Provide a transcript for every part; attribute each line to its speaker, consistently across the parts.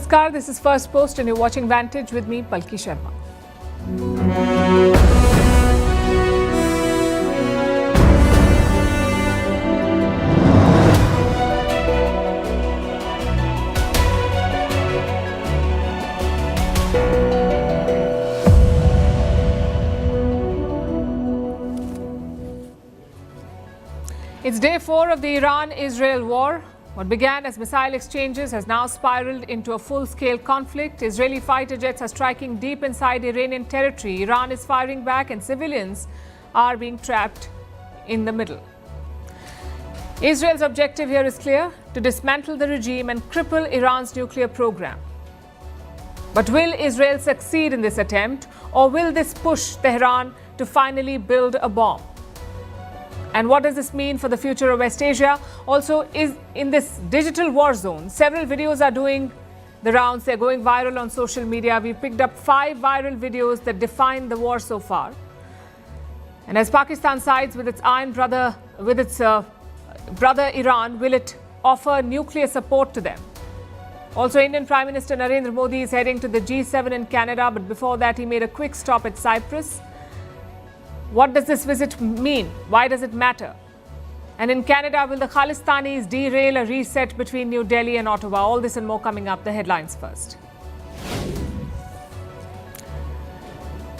Speaker 1: Namaskar, this is Firstpost and you're watching Vantage with me, Palki Sharma. It's day 4 of the Iran-Israel war. What began as missile exchanges has now spiraled into a full-scale conflict. Israeli fighter jets are striking deep inside Iranian territory. Iran is firing back and civilians are being trapped in the middle. Israel's objective here is clear: to dismantle the regime and cripple Iran's nuclear program. But will Israel succeed in this attempt, or will this push Tehran to finally build a bomb? And what does this mean for the future of West Asia? Also, is in this digital war zone, several videos are doing the rounds. They're going viral on social media. We picked up 5 viral videos that define the war so far. And as Pakistan sides with its brother Iran, will it offer nuclear support to them? Also, Indian Prime Minister Narendra Modi is heading to the G7 in Canada, but before that he made a quick stop at Cyprus. What does this visit mean? Why does it matter? And in Canada, will the Khalistanis derail a reset between New Delhi and Ottawa? All this and more coming up. The headlines first.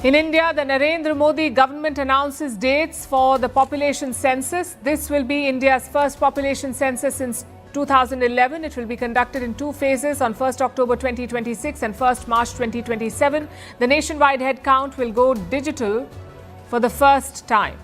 Speaker 1: In India, the Narendra Modi government announces dates for the population census. This will be India's first population census since 2011. It will be conducted in 2 phases on 1st October 2026 and 1st March 2027. The nationwide head count will go digital for the first time.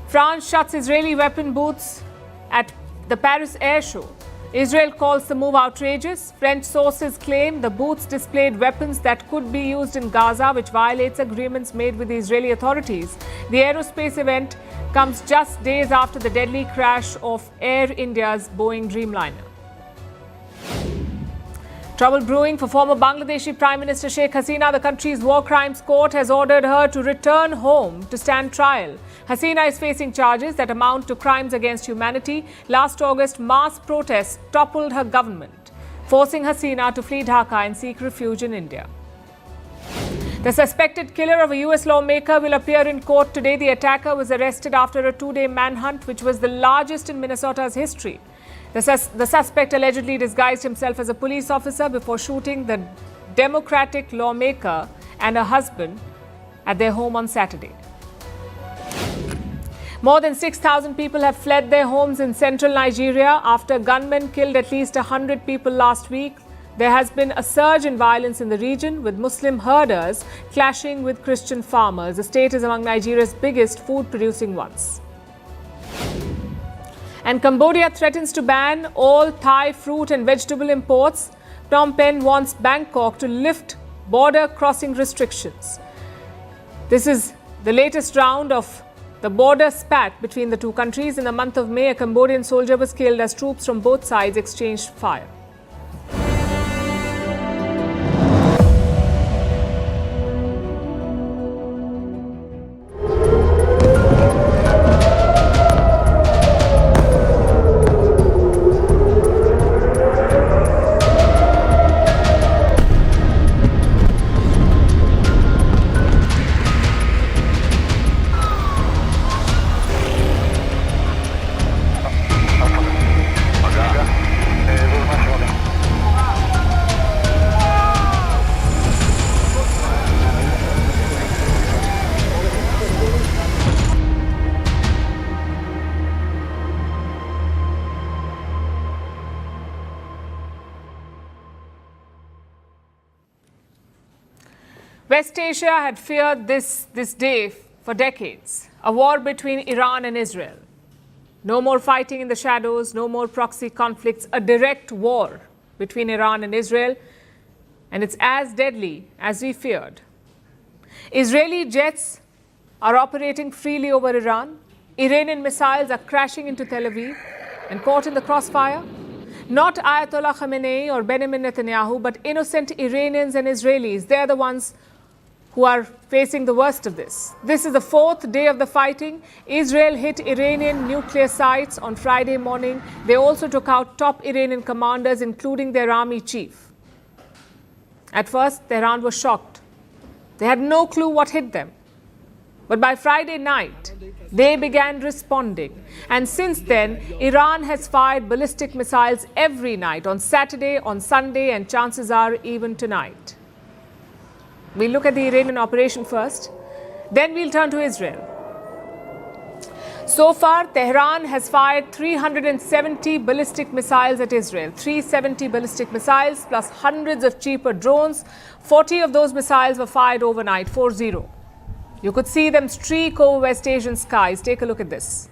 Speaker 1: France shuts Israeli weapon booths at the Paris Air Show. Israel calls the move outrageous. French sources claim the booths displayed weapons that could be used in Gaza, which violates agreements made with the Israeli authorities. The aerospace event comes just days after the deadly crash of Air India's Boeing Dreamliner. Trouble brewing for former Bangladeshi Prime Minister Sheikh Hasina. The country's war crimes court has ordered her to return home to stand trial. Hasina is facing charges that amount to crimes against humanity. Last August, mass protests toppled her government, forcing Hasina to flee Dhaka and seek refuge in India. The suspected killer of a US lawmaker will appear in court today. The attacker was arrested after a 2-day manhunt, which was the largest in Minnesota's history. The suspect allegedly disguised himself as a police officer before shooting the Democratic lawmaker and her husband at their home on Saturday. More than 6,000 people have fled their homes in central Nigeria after gunmen killed at least 100 people last week. There has been a surge in violence in the region, with Muslim herders clashing with Christian farmers. The state is among Nigeria's biggest food-producing ones. And Cambodia threatens to ban all Thai fruit and vegetable imports. Phnom Penh wants Bangkok to lift border crossing restrictions. This is the latest round of the border spat between the two countries. In the month of May, a Cambodian soldier was killed as troops from both sides exchanged fire. West Asia had feared this day for decades, a war between Iran and Israel. No more fighting in the shadows, no more proxy conflicts, a direct war between Iran and Israel, and it's as deadly as we feared. Israeli jets are operating freely over Iran. Iranian missiles are crashing into Tel Aviv and caught in the crossfire. Not Ayatollah Khamenei or Benjamin Netanyahu, but innocent Iranians and Israelis. They're the ones who are facing the worst of this. This is the fourth day of the fighting. Israel hit Iranian nuclear sites on Friday morning. They also took out top Iranian commanders, including their army chief. At first, Tehran was shocked. They had no clue what hit them. But by Friday night, they began responding. And since then, Iran has fired ballistic missiles every night, on Saturday, on Sunday, and chances are even tonight. We'll look at the Iranian operation first. Then we'll turn to Israel. So far, Tehran has fired 370 ballistic missiles at Israel. 370 ballistic missiles plus hundreds of cheaper drones. 40 of those missiles were fired overnight, 40. You could see them streak over West Asian skies. Take a look at this.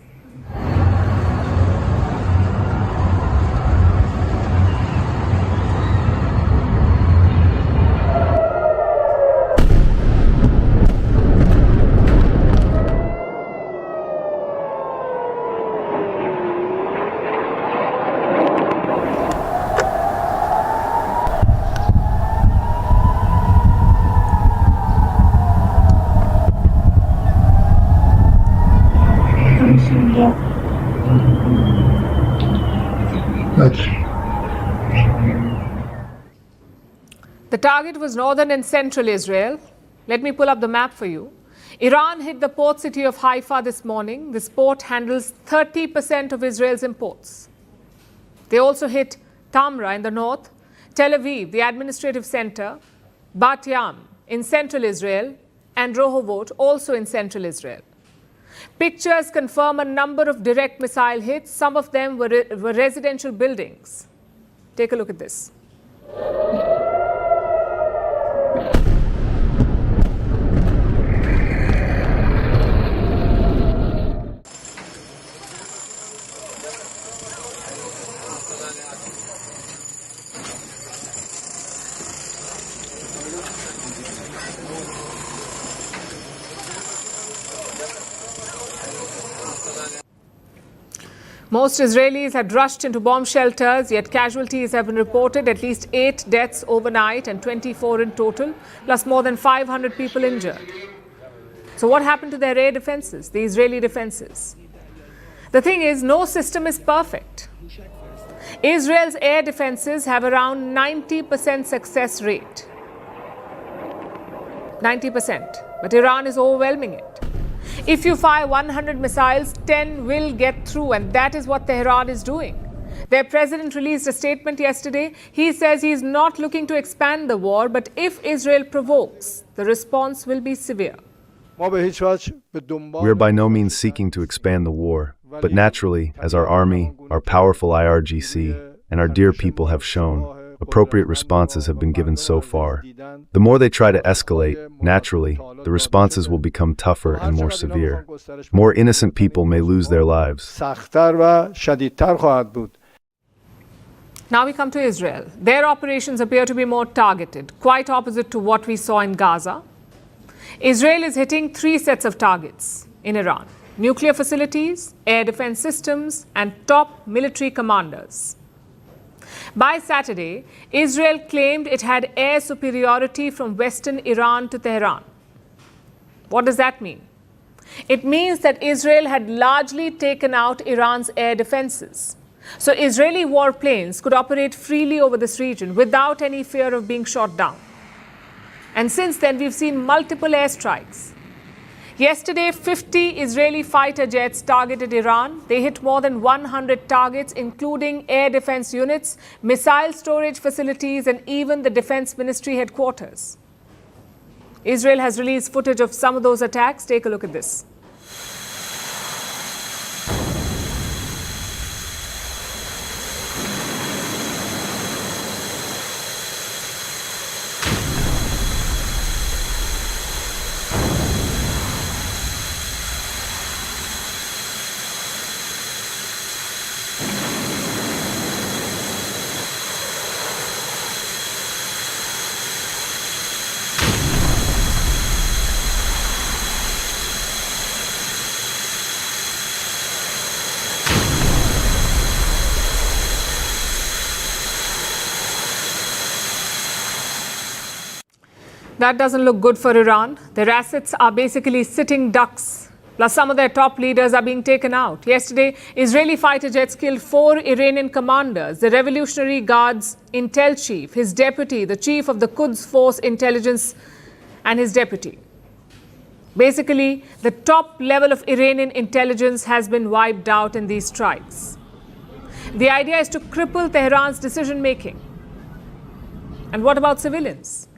Speaker 1: The target was northern and central Israel. Let me pull up the map for you. Iran hit the port city of Haifa this morning. This port handles 30% of Israel's imports. They also hit Tamra in the north, Tel Aviv, the administrative center, Bat Yam in central Israel, and Rehovot, also in central Israel. Pictures confirm a number of direct missile hits. Some of them were residential buildings. Take a look at this. Most Israelis had rushed into bomb shelters, yet casualties have been reported, at least 8 deaths overnight and 24 in total, plus more than 500 people injured. So what happened to their air defenses, the Israeli defenses? The thing is, no system is perfect. Israel's air defenses have around 90% success rate. 90%. But Iran is overwhelming it. If you fire 100 missiles, 10 will get through, and that is what Tehran is doing. Their president released a statement yesterday. He says he is not looking to expand the war, but if Israel provokes, the response will be severe.
Speaker 2: We are by no means seeking to expand the war, but naturally, as our army, our powerful IRGC, and our dear people have shown, appropriate responses have been given so far. The more they try to escalate, naturally, the responses will become tougher and more severe. More innocent people may lose their lives.
Speaker 1: Now we come to Israel. Their operations appear to be more targeted, quite opposite to what we saw in Gaza. Israel is hitting 3 sets of targets in Iran: nuclear facilities, air defense systems, and top military commanders. By Saturday, Israel claimed it had air superiority from western Iran to Tehran. What does that mean? It means that Israel had largely taken out Iran's air defenses. So Israeli warplanes could operate freely over this region without any fear of being shot down. And since then, we've seen multiple airstrikes. Yesterday, 50 Israeli fighter jets targeted Iran. They hit more than 100 targets, including air defense units, missile storage facilities, and even the defense ministry headquarters. Israel has released footage of some of those attacks. Take a look at this. That doesn't look good for Iran. Their assets are basically sitting ducks. Plus, some of their top leaders are being taken out. Yesterday, Israeli fighter jets killed 4 Iranian commanders, the Revolutionary Guard's intel chief, his deputy, the chief of the Quds Force Intelligence, and his deputy. Basically, the top level of Iranian intelligence has been wiped out in these strikes. The idea is to cripple Tehran's decision-making. And what about civilians?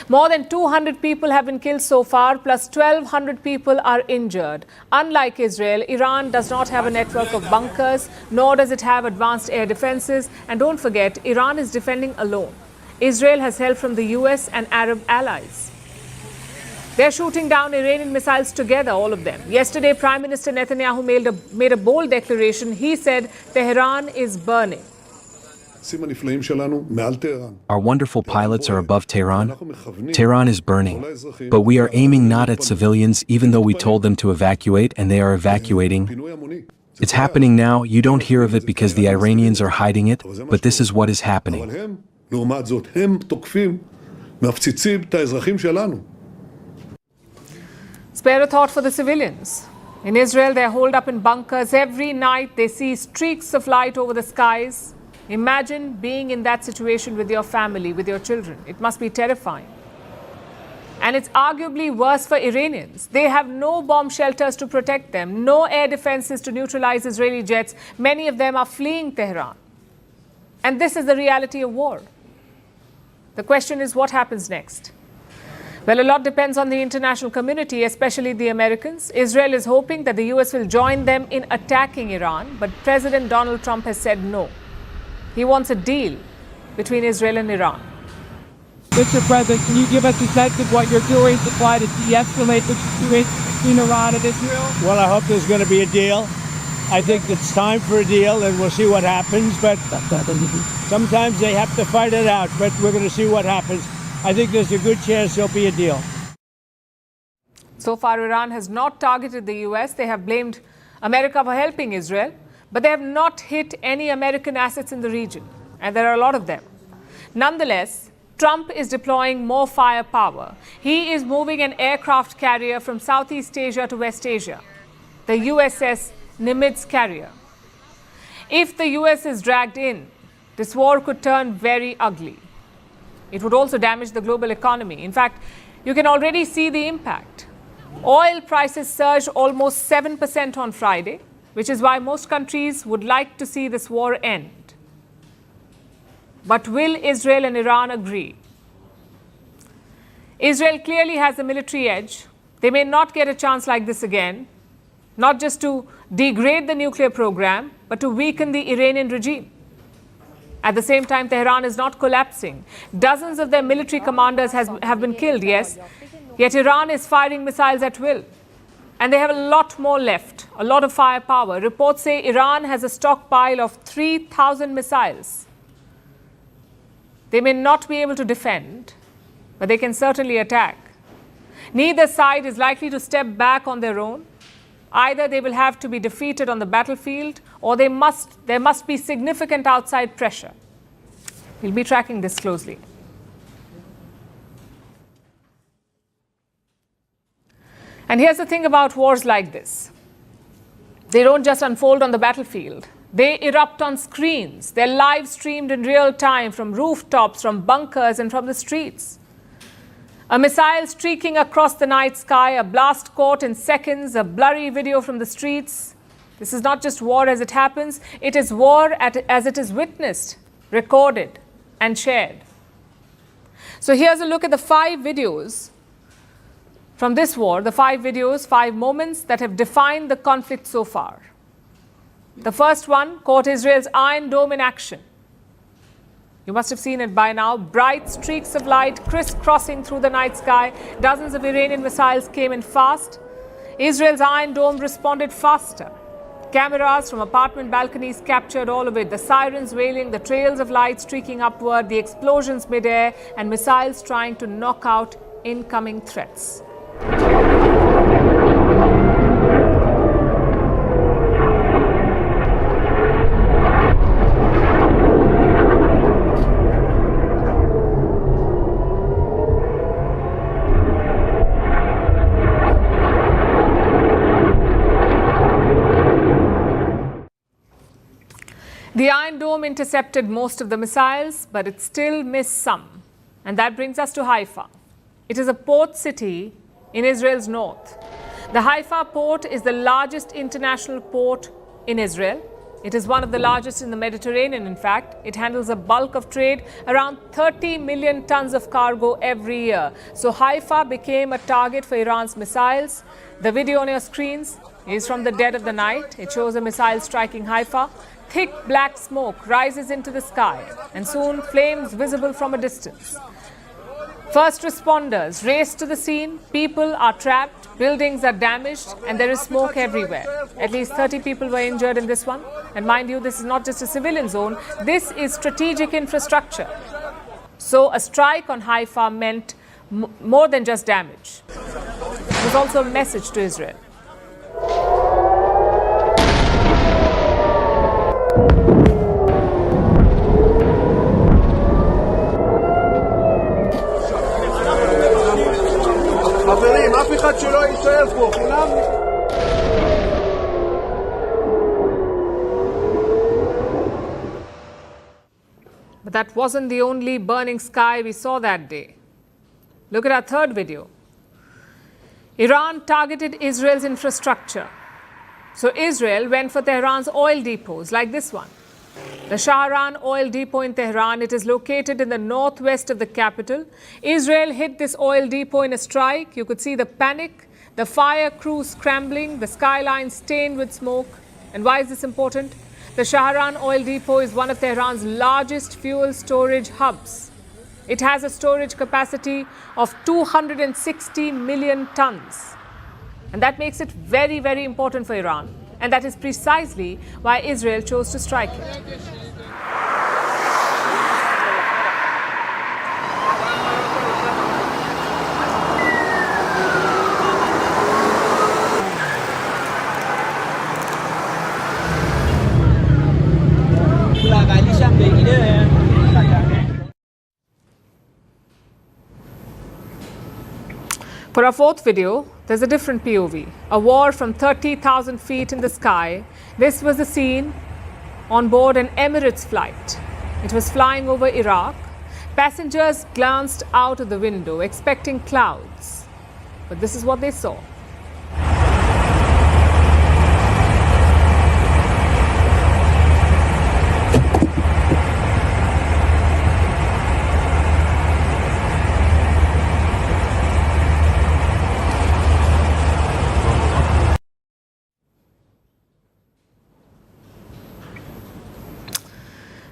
Speaker 1: More than 200 people have been killed so far, plus 1,200 people are injured. Unlike Israel, Iran does not have a network of bunkers, nor does it have advanced air defenses. And don't forget, Iran is defending alone. Israel has help from the US and Arab allies. They're shooting down Iranian missiles together, all of them. Yesterday, Prime Minister Netanyahu made a bold declaration. He said, Tehran is burning.
Speaker 3: Our wonderful pilots are above Tehran. Tehran is burning. But we are aiming not at civilians, even though we told them to evacuate, and they are evacuating. It's happening now. You don't hear of it because the Iranians are hiding it, but this is what is happening.
Speaker 1: Spare a thought for the civilians. In Israel, they're holed up in bunkers. Every night, they see streaks of light over the skies. Imagine being in that situation with your family, with your children. It must be terrifying. And it's arguably worse for Iranians. They have no bomb shelters to protect them, no air defenses to neutralize Israeli jets. Many of them are fleeing Tehran. And this is the reality of war. The question is, what happens next? Well, a lot depends on the international community, especially the Americans. Israel is hoping that the US will join them in attacking Iran, but President Donald Trump has said no. He wants a deal between Israel and Iran.
Speaker 4: Mr. President, can you give us a sense of what you're doing to try to de-escalate the situation between Iran and Israel?
Speaker 5: Well, I hope there's going to be a deal. I think it's time for a deal, and we'll see what happens. But sometimes they have to fight it out, but we're going to see what happens. I think there's a good chance there'll be a deal.
Speaker 1: So far, Iran has not targeted the US. They have blamed America for helping Israel. But they have not hit any American assets in the region, and there are a lot of them. Nonetheless, Trump is deploying more firepower. He is moving an aircraft carrier from Southeast Asia to West Asia, the USS Nimitz carrier. If the US is dragged in, this war could turn very ugly. It would also damage the global economy. In fact, you can already see the impact. Oil prices surged almost 7% on Friday, which is why most countries would like to see this war end. But will Israel and Iran agree? Israel clearly has a military edge. They may not get a chance like this again, not just to degrade the nuclear program, but to weaken the Iranian regime. At the same time, Tehran is not collapsing. Dozens of their military commanders have been killed, yes, yet Iran is firing missiles at will. And they have a lot more left, a lot of firepower. Reports say Iran has a stockpile of 3,000 missiles. They may not be able to defend, but they can certainly attack. Neither side is likely to step back on their own. Either they will have to be defeated on the battlefield, or there must be significant outside pressure. We'll be tracking this closely. And here's the thing about wars like this. They don't just unfold on the battlefield. They erupt on screens. They're live streamed in real time from rooftops, from bunkers, and from the streets. A missile streaking across the night sky, a blast caught in seconds, a blurry video from the streets. This is not just war as it happens. It is war as it is witnessed, recorded, and shared. So here's a look at the 5 videos from this war, the 5 videos, 5 moments that have defined the conflict so far. The first one caught Israel's Iron Dome in action. You must have seen it by now. Bright streaks of light crisscrossing through the night sky. Dozens of Iranian missiles came in fast. Israel's Iron Dome responded faster. Cameras from apartment balconies captured all of it. The sirens wailing, the trails of light streaking upward, the explosions midair, and missiles trying to knock out incoming threats. intercepted most of the missiles, but it still missed some. And that brings us to Haifa. It is a port city in Israel's north. The Haifa port is the largest international port in Israel. It is one of the largest in the Mediterranean, in fact. It handles a bulk of trade, around 30 million tons of cargo every year. So Haifa became a target for Iran's missiles. The video on your screens is from the dead of the night. It shows a missile striking Haifa. Thick black smoke rises into the sky, and soon flames visible from a distance. First responders race to the scene. People are trapped, buildings are damaged, and there is smoke everywhere. At least 30 people were injured in this one. And mind you, this is not just a civilian zone. This is strategic infrastructure. So a strike on Haifa meant more than just damage. It was also a message to Israel. But that wasn't the only burning sky we saw that day. Look at our third video. Iran targeted Israel's infrastructure. So Israel went for Tehran's oil depots like this one. The Shahran oil depot in Tehran, it is located in the northwest of the capital. Israel hit this oil depot in a strike. You could see the panic, the fire crew scrambling, the skyline stained with smoke. And why is this important? The Shahran oil depot is one of Tehran's largest fuel storage hubs. It has a storage capacity of 260 million tons. And that makes it very, very important for Iran. And that is precisely why Israel chose to strike it. For our fourth video, there's a different POV, a war from 30,000 feet in the sky. This was the scene on board an Emirates flight. It was flying over Iraq. Passengers glanced out of the window, expecting clouds. But this is what they saw.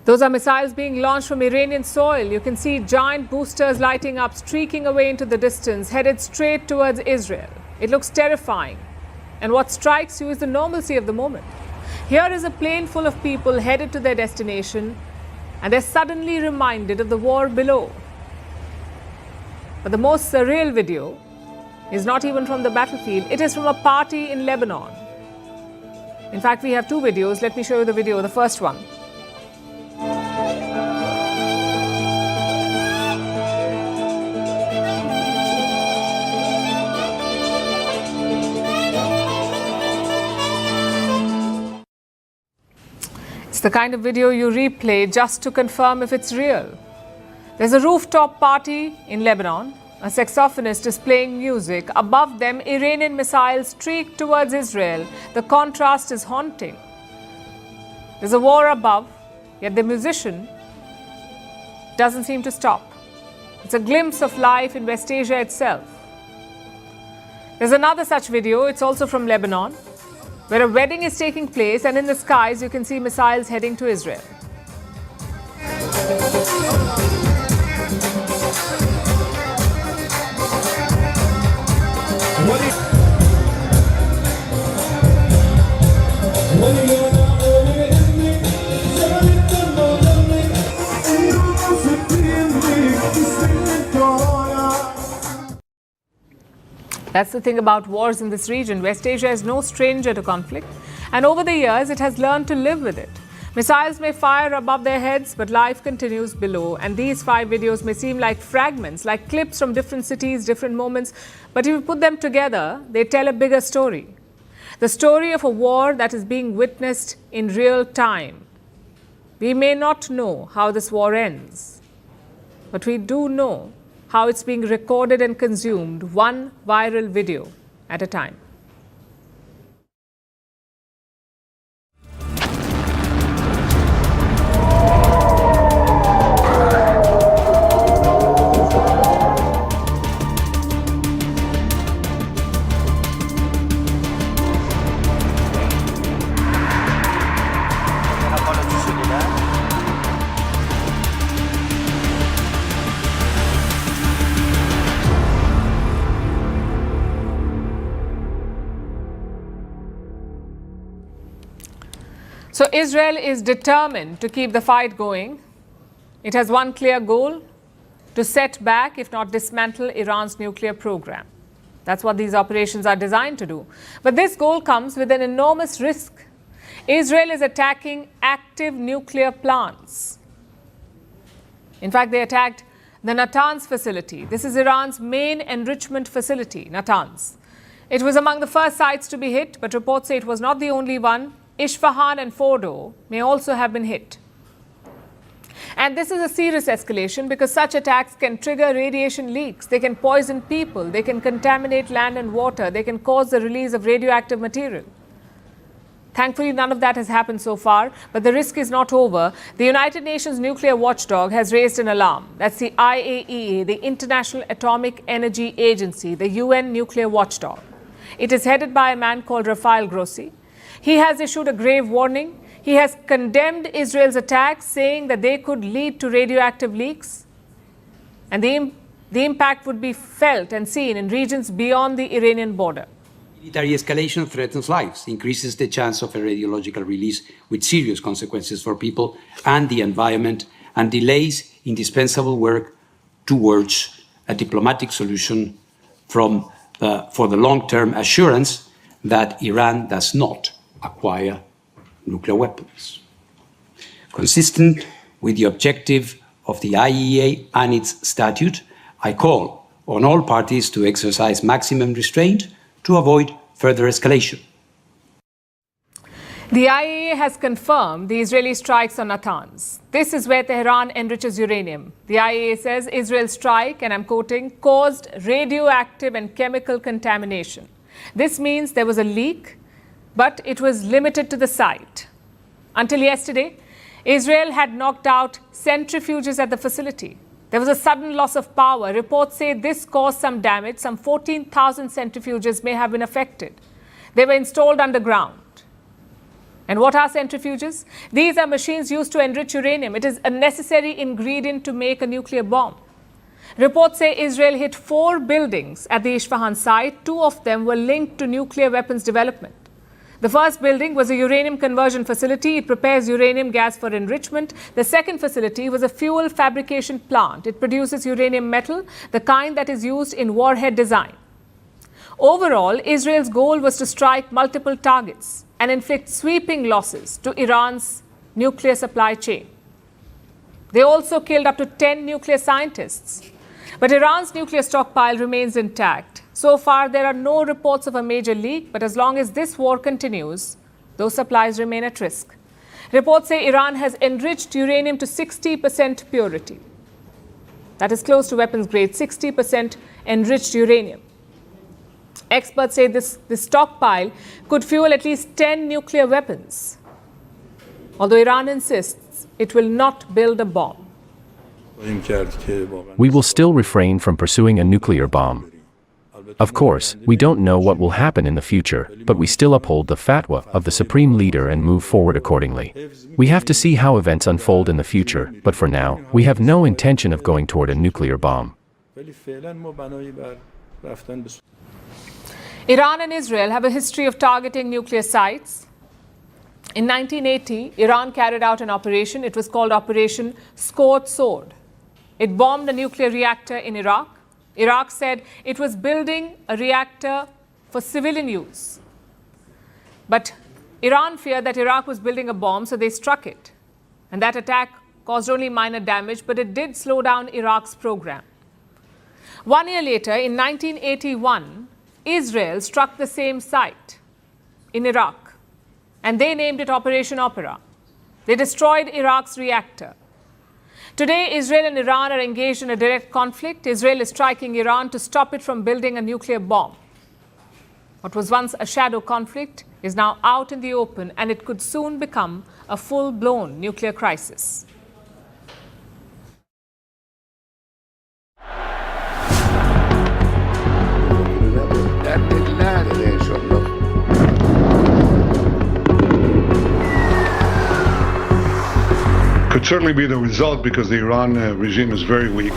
Speaker 1: Those are missiles being launched from Iranian soil. You can see giant boosters lighting up, streaking away into the distance, headed straight towards Israel. It looks terrifying. And what strikes you is the normalcy of the moment. Here is a plane full of people headed to their destination, and they're suddenly reminded of the war below. But the most surreal video is not even from the battlefield. It is from a party in Lebanon. In fact, we have two videos. Let me show you the video, the first one. It's the kind of video you replay just to confirm if it's real. There's a rooftop party in Lebanon. A saxophonist is playing music. Above them, Iranian missiles streak towards Israel. The contrast is haunting. There's a war above, yet the musician doesn't seem to stop. It's a glimpse of life in West Asia itself. There's another such video. It's also from Lebanon, where a wedding is taking place, and in the skies you can see missiles heading to Israel. That's the thing about wars in this region. West Asia is no stranger to conflict, and over the years it has learned to live with it. Missiles may fire above their heads, but life continues below. And these 5 videos may seem like fragments, like clips from different cities, different moments, but if you put them together, they tell a bigger story. The story of a war that is being witnessed in real time. We may not know how this war ends, but we do know how it's being recorded and consumed, one viral video at a time. So Israel is determined to keep the fight going. It has one clear goal: to set back, if not dismantle, Iran's nuclear program. That's what these operations are designed to do. But this goal comes with an enormous risk. Israel is attacking active nuclear plants. In fact, they attacked the Natanz facility. This is Iran's main enrichment facility, Natanz. It was among the first sites to be hit, but reports say it was not the only one. Isfahan and Fordo may also have been hit. And this is a serious escalation because such attacks can trigger radiation leaks. They can poison people. They can contaminate land and water. They can cause the release of radioactive material. Thankfully, none of that has happened so far, but the risk is not over. The United Nations nuclear watchdog has raised an alarm. That's the IAEA, the International Atomic Energy Agency, the UN nuclear watchdog. It is headed by a man called Rafael Grossi. He has issued a grave warning. He has condemned Israel's attacks, saying that they could lead to radioactive leaks. And the impact would be felt and seen in regions beyond the Iranian border.
Speaker 6: Military escalation threatens lives, increases the chance of a radiological release with serious consequences for people and the environment, and delays indispensable work towards a diplomatic solution for the long-term assurance that Iran does not acquire nuclear weapons. Consistent with the objective of the IAEA and its statute, I call on all parties to exercise maximum restraint to avoid further escalation.
Speaker 1: The IAEA has confirmed the Israeli strikes on Natanz. This is where Tehran enriches uranium. The IAEA says Israel's strike, and I'm quoting, caused radioactive and chemical contamination. This means there was a leak, but it was limited to the site. Until yesterday, Israel had knocked out centrifuges at the facility. There was a sudden loss of power. Reports say this caused some damage. Some 14,000 centrifuges may have been affected. They were installed underground. And what are centrifuges? These are machines used to enrich uranium. It is a necessary ingredient to make a nuclear bomb. Reports say Israel hit 4 buildings at the Isfahan site. 2 of them were linked to nuclear weapons development. The first building was a uranium conversion facility. It prepares uranium gas for enrichment. The second facility was a fuel fabrication plant. It produces uranium metal, the kind that is used in warhead design. Overall, Israel's goal was to strike multiple targets and inflict sweeping losses to Iran's nuclear supply chain. They also killed up to 10 nuclear scientists. But Iran's nuclear stockpile remains intact. So far, there are no reports of a major leak, but as long as this war continues, those supplies remain at risk. Reports say Iran has enriched uranium to 60% purity. That is close to weapons grade, 60% enriched uranium. Experts say this stockpile could fuel at least 10 nuclear weapons. Although Iran insists it will not build a bomb.
Speaker 3: We will still refrain from pursuing a nuclear bomb. Of course, we don't know what will happen in the future, but we still uphold the fatwa of the supreme leader and move forward accordingly. We have to see how events unfold in the future, but for now, we have no intention of going toward a nuclear bomb.
Speaker 1: Iran and Israel have a history of targeting nuclear sites. In 1980, Iran carried out an operation. It was called Operation Scorched Sword. It bombed a nuclear reactor in Iraq. Iraq said it was building a reactor for civilian use. But Iran feared that Iraq was building a bomb, so they struck it. And that attack caused only minor damage, but it did slow down Iraq's program. 1 year later, in 1981, Israel struck the same site in Iraq, and they named it Operation Opera. They destroyed Iraq's reactor. Today, Israel and Iran are engaged in a direct conflict. Israel is striking Iran to stop it from building a nuclear bomb. What was once a shadow conflict is now out in the open, and it could soon become a full-blown nuclear crisis.
Speaker 7: Could certainly be the result because the Iran regime is very weak.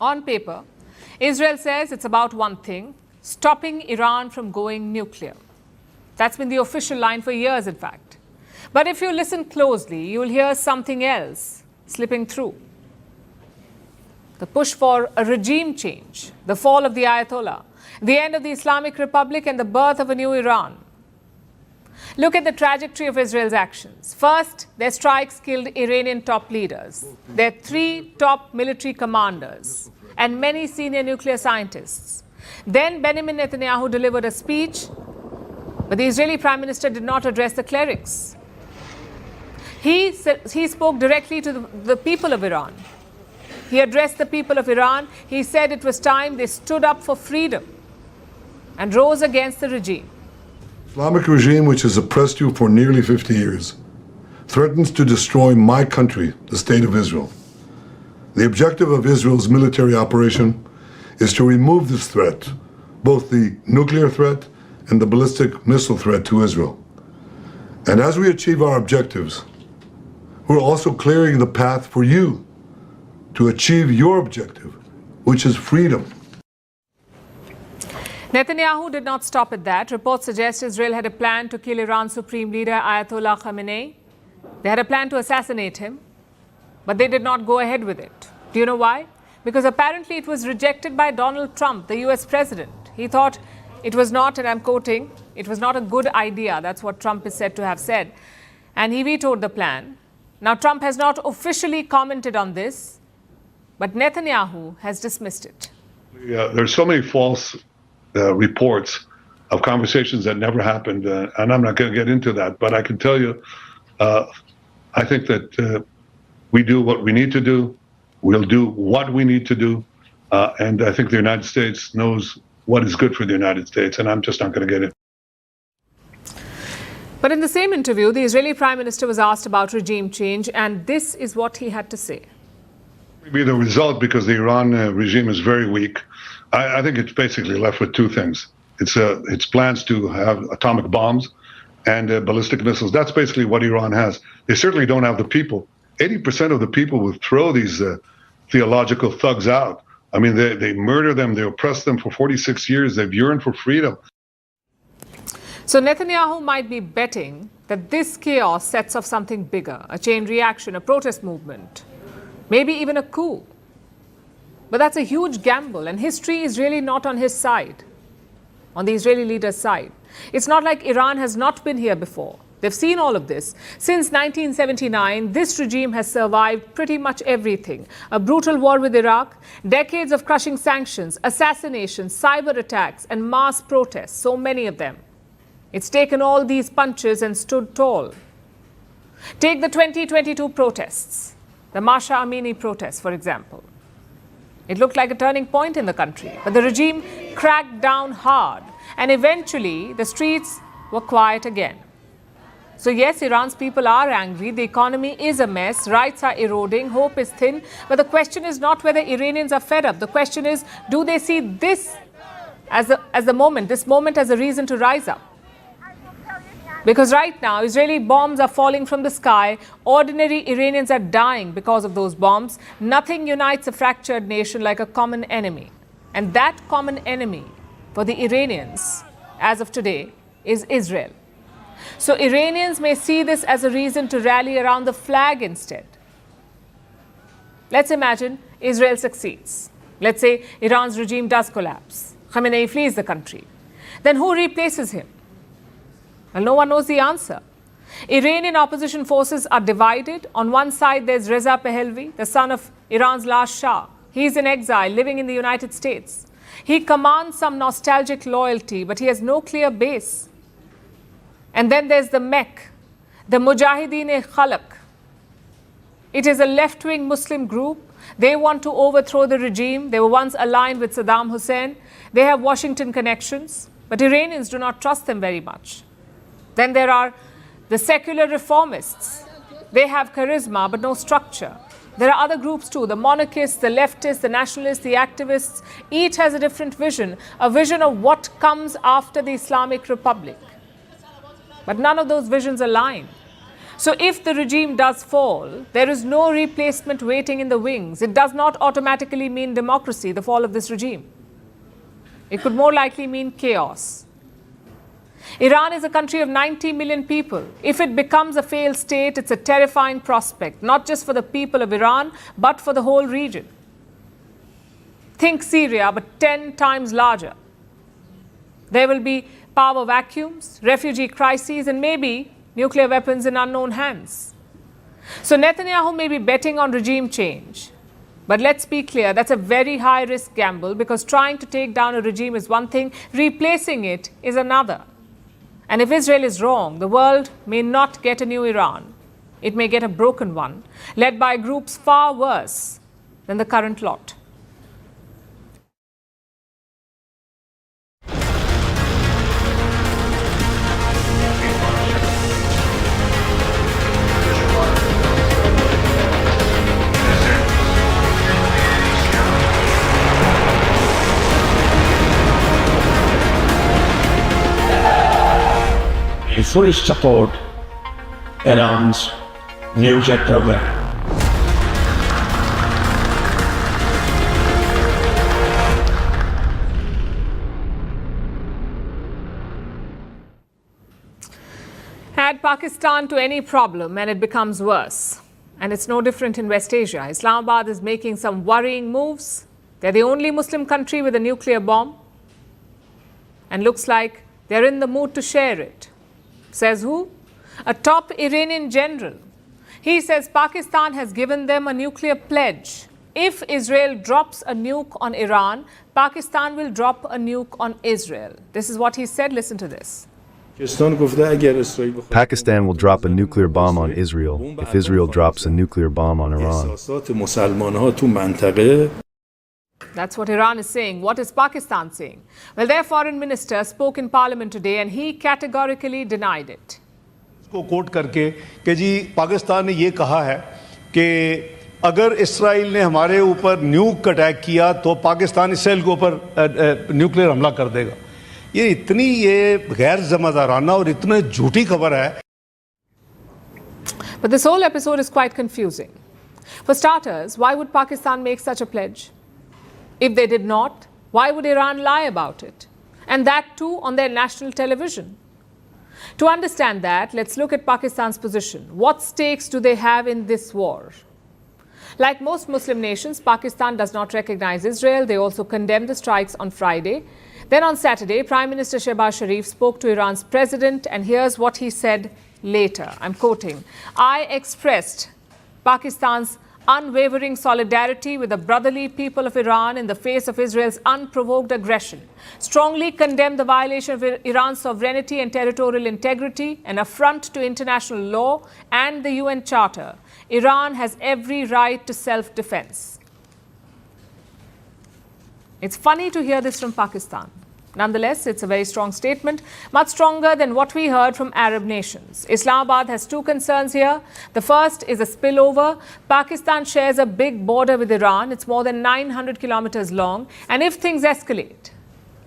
Speaker 1: On paper, Israel says it's about one thing: stopping Iran from going nuclear. That's been the official line for years, in fact. But if you listen closely, you'll hear something else slipping through. The push for a regime change, the fall of the Ayatollah, the end of the Islamic Republic, and the birth of a new Iran. Look at the trajectory of Israel's actions. First, their strikes killed Iranian top leaders, their 3 top military commanders, and many senior nuclear scientists. Then Benjamin Netanyahu delivered a speech, but the Israeli Prime Minister did not address the clerics. He spoke directly to the people of Iran. He addressed the people of Iran. He said it was time they stood up for freedom and rose against the regime.
Speaker 8: Islamic regime, which has oppressed you for nearly 50 years, threatens to destroy my country, the State of Israel. The objective of Israel's military operation is to remove this threat, both the nuclear threat and the ballistic missile threat to Israel. And as we achieve our objectives, we're also clearing the path for you to achieve your objective, which is freedom.
Speaker 1: Netanyahu did not stop at that. Reports suggest Israel had a plan to kill Iran's supreme leader, Ayatollah Khamenei. They had a plan to assassinate him, but they did not go ahead with it. Do you know why? Because apparently it was rejected by Donald Trump, the US president. He thought it was not, and I'm quoting, it was not a good idea. That's what Trump is said to have said. And he vetoed the plan. Now, Trump has not officially commented on this, but Netanyahu has dismissed it.
Speaker 7: There's so many false reports of conversations that never happened, and I'm not going to get into that, but I can tell you, I think that we do what we need to do. We'll do what we need to do, and I think the United States knows what is good for the United States, and I'm just not going to get it.
Speaker 1: But in the same interview, the Israeli Prime Minister was asked about regime change, and this is what he had to say.
Speaker 7: Be the result because the Iran regime is very weak. I think it's basically left with two things. It's plans to have atomic bombs and ballistic missiles. That's basically what Iran has. They certainly don't have the people. 80% of the people will throw these theological thugs out. I mean, they murder them, they oppress them for 46 years. They've yearned for freedom.
Speaker 1: So Netanyahu might be betting that this chaos sets off something bigger, a chain reaction, a protest movement, maybe even a coup. But that's a huge gamble, and history is really not on his side, on the Israeli leader's side. It's not like Iran has not been here before. They've seen all of this. Since 1979, this regime has survived pretty much everything. A brutal war with Iraq, decades of crushing sanctions, assassinations, cyber attacks, and mass protests, so many of them. It's taken all these punches and stood tall. Take the 2022 protests, the Masha Amini protests, for example. It looked like a turning point in the country, but the regime cracked down hard, and eventually the streets were quiet again. So yes, Iran's people are angry, the economy is a mess, rights are eroding, hope is thin, but the question is not whether Iranians are fed up. The question is, do they see this as the moment, this moment as a reason to rise up? Because right now, Israeli bombs are falling from the sky. Ordinary Iranians are dying because of those bombs. Nothing unites a fractured nation like a common enemy. And that common enemy for the Iranians, as of today, is Israel. So Iranians may see this as a reason to rally around the flag instead. Let's imagine Israel succeeds. Let's say Iran's regime does collapse. Khamenei flees the country. Then who replaces him? Well, no one knows the answer. Iranian opposition forces are divided. On one side, there's Reza Pahlavi, the son of Iran's last Shah. He's in exile, living in the United States. He commands some nostalgic loyalty, but he has no clear base. And then there's the MEK, the Mujahideen-e-Khalq. It is a left-wing Muslim group. They want to overthrow the regime. They were once aligned with Saddam Hussein. They have Washington connections, but Iranians do not trust them very much. Then there are the secular reformists. They have charisma, but no structure. There are other groups too, the monarchists, the leftists, the nationalists, the activists. Each has a different vision, a vision of what comes after the Islamic Republic. But none of those visions align. So if the regime does fall, there is no replacement waiting in the wings. It does not automatically mean democracy, the fall of this regime. It could more likely mean chaos. Iran is a country of 90 million people. If it becomes a failed state, it's a terrifying prospect, not just for the people of Iran, but for the whole region. Think Syria, but 10 times larger. There will be power vacuums, refugee crises, and maybe nuclear weapons in unknown hands. So Netanyahu may be betting on regime change. But let's be clear, that's a very high-risk gamble, because trying to take down a regime is one thing, replacing it is another. And if Israel is wrong, the world may not get a new Iran. It may get a broken one, led by groups far worse than the current lot.
Speaker 9: We fully support Iran's new jet program.
Speaker 1: Add Pakistan to any problem and it becomes worse. And it's no different in West Asia. Islamabad is making some worrying moves. They're the only Muslim country with a nuclear bomb. And looks like they're in the mood to share it. Says who? A top Iranian general. He says Pakistan has given them a nuclear pledge. If Israel drops a nuke on Iran, Pakistan will drop a nuke on Israel. This is what he said. Listen to this.
Speaker 2: Pakistan will drop a nuclear bomb on Israel if Israel drops a nuclear bomb on Iran.
Speaker 1: That's what Iran is saying. What is Pakistan saying? Well, their foreign minister spoke in parliament today and he categorically denied it.
Speaker 10: को coat करके कि जी पाकिस्तान ने ये कहा है कि अगर Israel ने हमारे ऊपर न्यूक अटैक किया तो पाकिस्तान इसराइल के ऊपर न्यूक्लियर हमला कर देगा. ये इतनी गैर ज़िम्मेदाराना और इतनी झूठी खबर है.
Speaker 1: But this whole episode is quite confusing. For starters, why would Pakistan make such a pledge? If they did not, why would Iran lie about it? And that too on their national television. To understand that, let's look at Pakistan's position. What stakes do they have in this war? Like most Muslim nations, Pakistan does not recognize Israel. They also condemned the strikes on Friday. Then on Saturday, Prime Minister Shehbaz Sharif spoke to Iran's president, and here's what he said later. I'm quoting, "I expressed Pakistan's unwavering solidarity with the brotherly people of Iran in the face of Israel's unprovoked aggression, strongly condemned the violation of Iran's sovereignty and territorial integrity, an affront to international law and the UN Charter. Iran has every right to self-defense." It's funny to hear this from Pakistan. Nonetheless, it's a very strong statement, much stronger than what we heard from Arab nations. Islamabad has two concerns here. The first is a spillover. Pakistan shares a big border with Iran. It's more than 900 kilometers long. And if things escalate,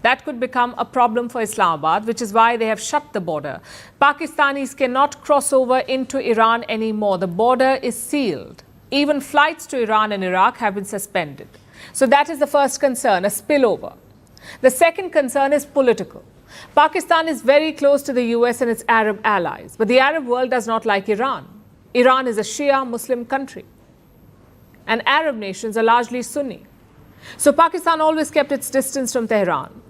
Speaker 1: that could become a problem for Islamabad, which is why they have shut the border. Pakistanis cannot cross over into Iran anymore. The border is sealed. Even flights to Iran and Iraq have been suspended. So that is the first concern, a spillover. The second concern is political. Pakistan is very close to the US and its Arab allies, but the Arab world does not like Iran. Iran is a Shia Muslim country, and Arab nations are largely Sunni. So Pakistan always kept its distance from Tehran.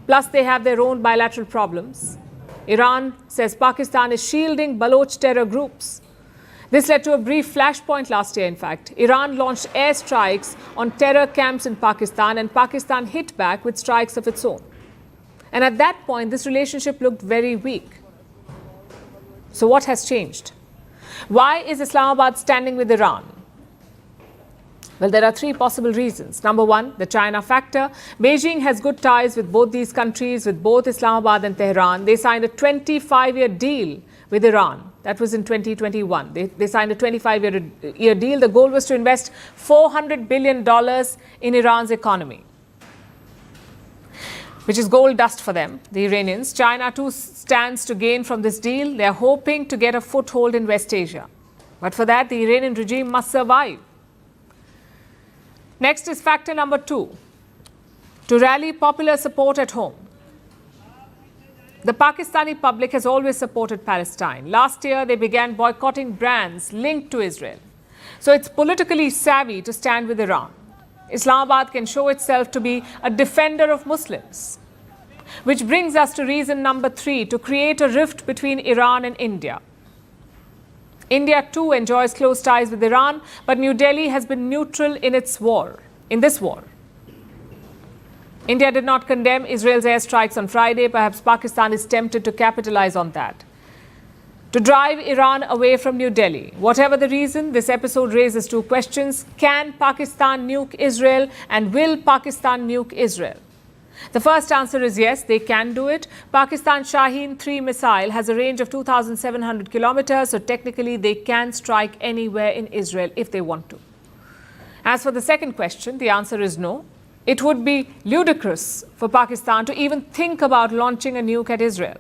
Speaker 1: Plus, they have their own bilateral problems. Iran says Pakistan is shielding Baloch terror groups. This led to a brief flashpoint last year, in fact. Iran launched airstrikes on terror camps in Pakistan, and Pakistan hit back with strikes of its own. And at that point, this relationship looked very weak. So what has changed? Why is Islamabad standing with Iran? Well, there are three possible reasons. Number one, the China factor. Beijing has good ties with both these countries, with both Islamabad and Tehran. They signed a 25-year deal with Iran. That was in 2021. They signed a 25-year deal. The goal was to invest $400 billion in Iran's economy, which is gold dust for them, the Iranians. China too stands to gain from this deal. They are hoping to get a foothold in West Asia. But for that, the Iranian regime must survive. Next is factor number two, to rally popular support at home. The Pakistani public has always supported Palestine. Last year, they began boycotting brands linked to Israel. So it's politically savvy to stand with Iran. Islamabad can show itself to be a defender of Muslims. Which brings us to reason number three, to create a rift between Iran and India. India too enjoys close ties with Iran, but New Delhi has been neutral in this war. India did not condemn Israel's airstrikes on Friday. Perhaps Pakistan is tempted to capitalize on that, to drive Iran away from New Delhi. Whatever the reason, this episode raises two questions. Can Pakistan nuke Israel, and will Pakistan nuke Israel? The first answer is yes, they can do it. Pakistan Shaheen-3 missile has a range of 2,700 kilometers, so technically they can strike anywhere in Israel if they want to. As for the second question, the answer is no. It would be ludicrous for Pakistan to even think about launching a nuke at Israel.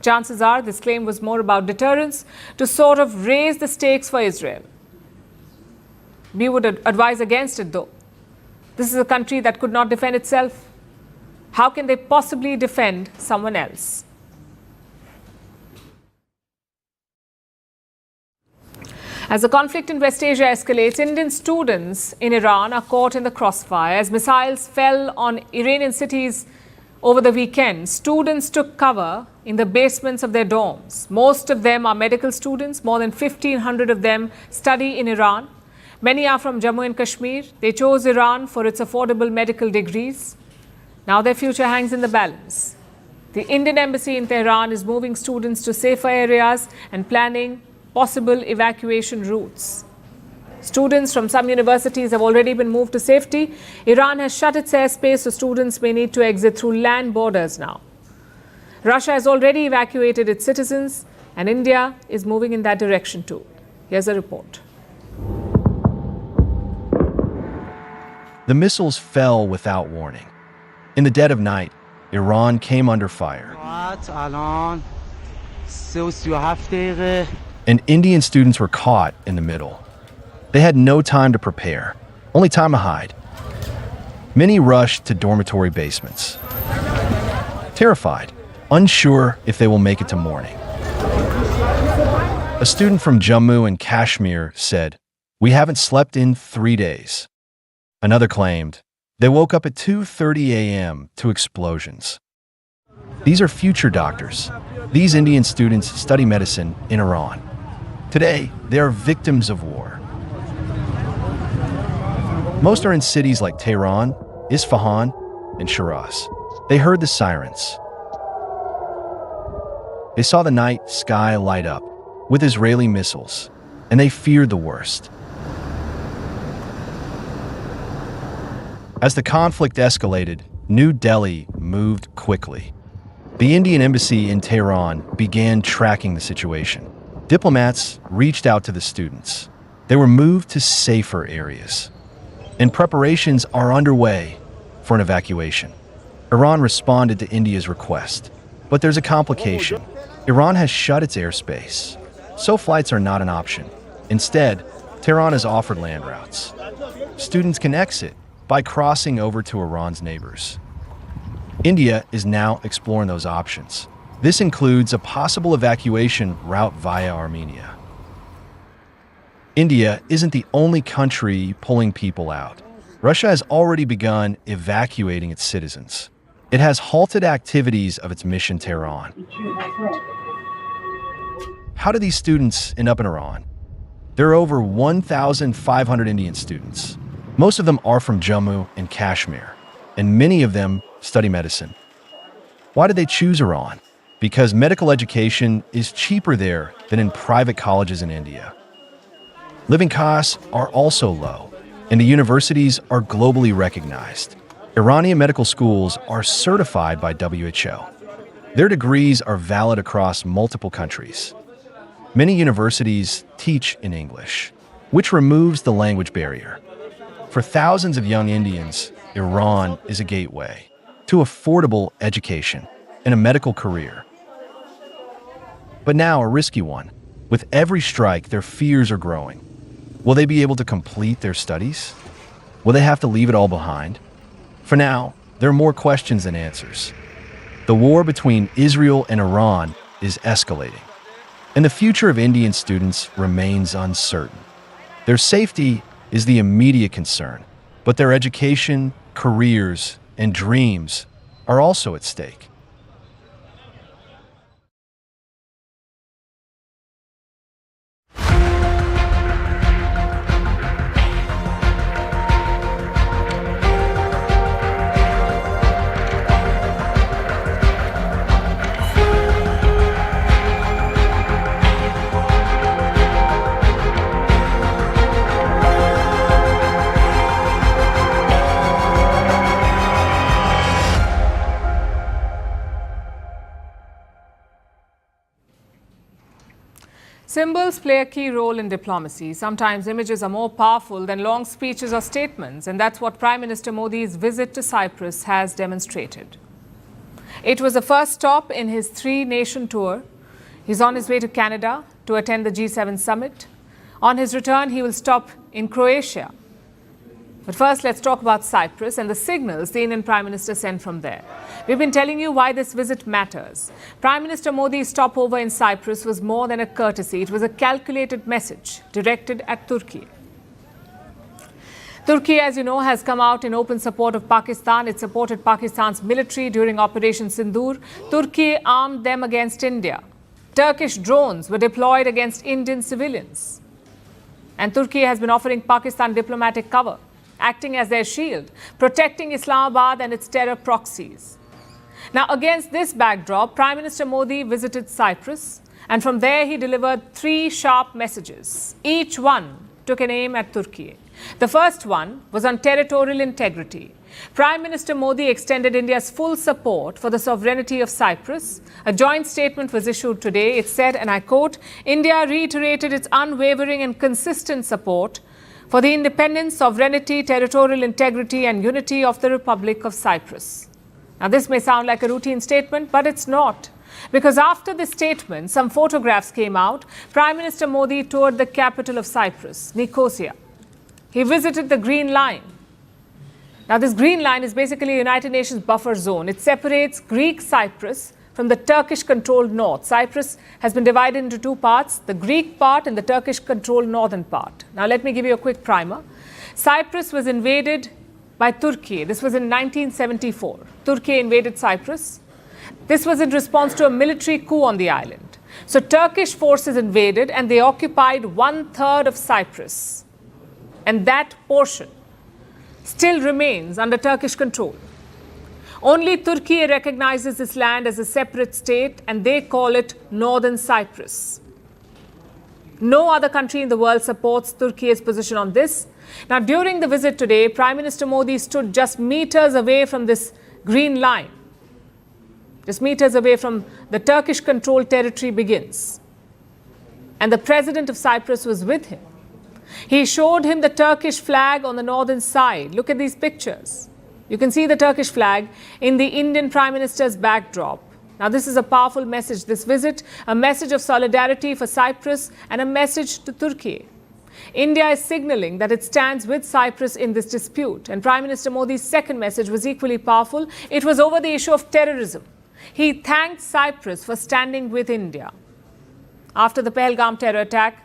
Speaker 1: Chances are this claim was more about deterrence, to sort of raise the stakes for Israel. We would advise against it, though. This is a country that could not defend itself. How can they possibly defend someone else? As the conflict in West Asia escalates, Indian students in Iran are caught in the crossfire. As missiles fell on Iranian cities over the weekend, students took cover in the basements of their dorms. Most of them are medical students. More than 1,500 of them study in Iran. Many are from Jammu and Kashmir. They chose Iran for its affordable medical degrees. Now their future hangs in the balance. The Indian embassy in Tehran is moving students to safer areas and planning possible evacuation routes. Students from some universities have already been moved to safety. Iran has shut its airspace, so students may need to exit through land borders now. Russia has already evacuated its citizens, and India is moving in that direction too. Here's a report.
Speaker 3: The missiles fell without warning. In the dead of night, Iran came under fire. And Indian students were caught in the middle. They had no time to prepare, only time to hide. Many rushed to dormitory basements, terrified, unsure if they will make it to morning. A student from Jammu and Kashmir said, "We haven't slept in 3 days." Another claimed, they woke up at 2:30 a.m. to explosions. These are future doctors. These Indian students study medicine in Iran. Today, they are victims of war. Most are in cities like Tehran, Isfahan, and Shiraz. They heard the sirens. They saw the night sky light up with Israeli missiles, and they feared the worst. As the conflict escalated, New Delhi moved quickly. The Indian embassy in Tehran began tracking the situation. Diplomats reached out to the students. They were moved to safer areas. And preparations are underway for an evacuation. Iran responded to India's request. But there's a complication. Iran has shut its airspace, so flights are not an option. Instead, Tehran has offered land routes. Students can exit by crossing over to Iran's neighbors. India is now exploring those options. This includes a possible evacuation route via Armenia. India isn't the only country pulling people out. Russia has already begun evacuating its citizens. It has halted activities of its mission Tehran. How do these students end up in Iran? There are over 1,500 Indian students. Most of them are from Jammu and Kashmir, and many of them study medicine. Why did they choose Iran? Because medical education is cheaper there than in private colleges in India. Living costs are also low, and the universities are globally recognized. Iranian medical schools are certified by WHO. Their degrees are valid across multiple countries. Many universities teach in English, which removes the language barrier. For thousands of young Indians, Iran is a gateway to affordable education and a medical career. But now a risky one. With every strike, their fears are growing. Will they be able to complete their studies? Will they have to leave it all behind? For now, there are more questions than answers. The war between Israel and Iran is escalating, and the future of Indian students remains uncertain. Their safety is the immediate concern, but their education, careers, and dreams are also at stake.
Speaker 1: Symbols play a key role in diplomacy. Sometimes images are more powerful than long speeches or statements, and that's what Prime Minister Modi's visit to Cyprus has demonstrated. It was the first stop in his three-nation tour. He's on his way to Canada to attend the G7 summit. On his return, he will stop in Croatia. But first, let's talk about Cyprus and the signals the Indian Prime Minister sent from there. We've been telling you why this visit matters. Prime Minister Modi's stopover in Cyprus was more than a courtesy. It was a calculated message directed at Turkey. Turkey, as you know, has come out in open support of Pakistan. It supported Pakistan's military during Operation Sindoor. Turkey armed them against India. Turkish drones were deployed against Indian civilians. And Turkey has been offering Pakistan diplomatic cover, acting as their shield, protecting Islamabad and its terror proxies. Now, against this backdrop, Prime Minister Modi visited Cyprus, and from there he delivered three sharp messages. Each one took an aim at Turkey. The first one was on territorial integrity. Prime Minister Modi extended India's full support for the sovereignty of Cyprus. A joint statement was issued today. It said, and I quote, "India reiterated its unwavering and consistent support for the independence, sovereignty, territorial integrity and unity of the Republic of Cyprus." Now, this may sound like a routine statement, but it's not. Because after this statement, some photographs came out. Prime Minister Modi toured the capital of Cyprus, Nicosia. He visited the Green Line. Now, this Green Line is basically a United Nations buffer zone. It separates Greek Cyprus from the Turkish-controlled north. Cyprus has been divided into two parts, the Greek part and the Turkish-controlled northern part. Now, let me give you a quick primer. Cyprus was invaded by Turkey. This was in 1974. Turkey invaded Cyprus. This was in response to a military coup on the island. So Turkish forces invaded and they occupied 1/3 of Cyprus. And that portion still remains under Turkish control. Only Turkey recognizes this land as a separate state, and they call it Northern Cyprus. No other country in the world supports Turkey's position on this. Now, during the visit today, Prime Minister Modi stood just meters away from this Green Line. Just meters away from the Turkish-controlled territory begins. And the President of Cyprus was with him. He showed him the Turkish flag on the northern side. Look at these pictures. You can see the Turkish flag in the Indian Prime Minister's backdrop. Now, this is a powerful message. This visit, a message of solidarity for Cyprus and a message to Turkey. India is signaling that it stands with Cyprus in this dispute. And Prime Minister Modi's second message was equally powerful. It was over the issue of terrorism. He thanked Cyprus for standing with India. After the Pahalgam terror attack,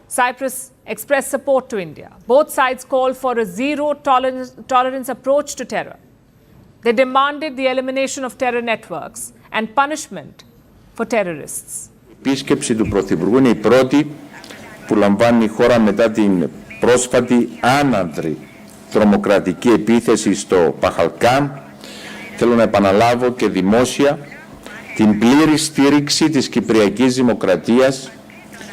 Speaker 1: Cyprus expressed support to India. Both sides called for a zero tolerance approach to terror. They demanded the elimination of terror networks and punishment for terrorists.
Speaker 11: Η επίσκεψη του Πρωθυπουργού είναι η πρώτη που λαμβάνει η χώρα μετά την πρόσφατη άναδρη τρομοκρατική επίθεση στο Παχαλκάν. Θέλω να επαναλάβω και δημόσια την πλήρη στήριξη της Κυπριακής Δημοκρατίας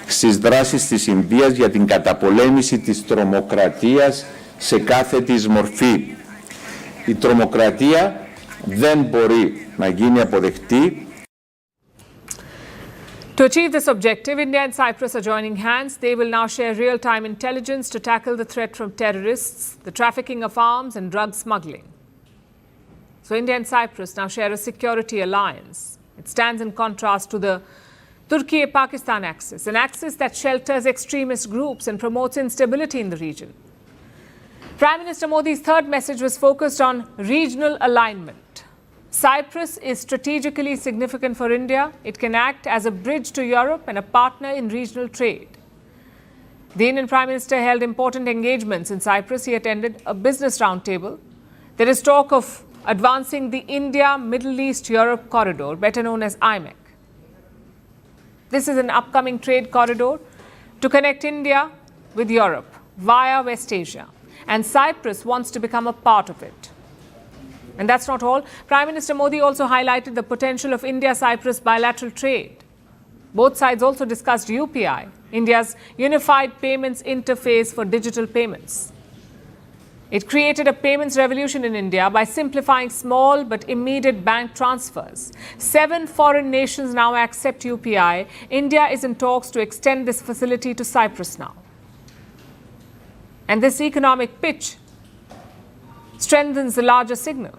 Speaker 11: στις δράσεις της Ινδίας για την καταπολέμηση της τρομοκρατίας σε κάθε της μορφή. Η τρομοκρατία δεν μπορεί να γίνει αποδεκτή.
Speaker 1: To achieve this objective, India and Cyprus are joining hands. They will now share real-time intelligence to tackle the threat from terrorists, the trafficking of arms and drug smuggling. So India and Cyprus now share a security alliance. It stands in contrast to the Turkey-Pakistan axis, an axis that shelters extremist groups and promotes instability in the region. Prime Minister Modi's third message was focused on regional alignment. Cyprus is strategically significant for India. It can act as a bridge to Europe and a partner in regional trade. The Indian Prime Minister held important engagements in Cyprus. He attended a business roundtable. There is talk of advancing the India-Middle East-Europe corridor, better known as IMEC. This is an upcoming trade corridor to connect India with Europe via West Asia. And Cyprus wants to become a part of it. And that's not all. Prime Minister Modi also highlighted the potential of India-Cyprus bilateral trade. Both sides also discussed UPI, India's unified payments interface for digital payments. It created a payments revolution in India by simplifying small but immediate bank transfers. 7 foreign nations now accept UPI. India is in talks to extend this facility to Cyprus now. And this economic pitch strengthens the larger signal.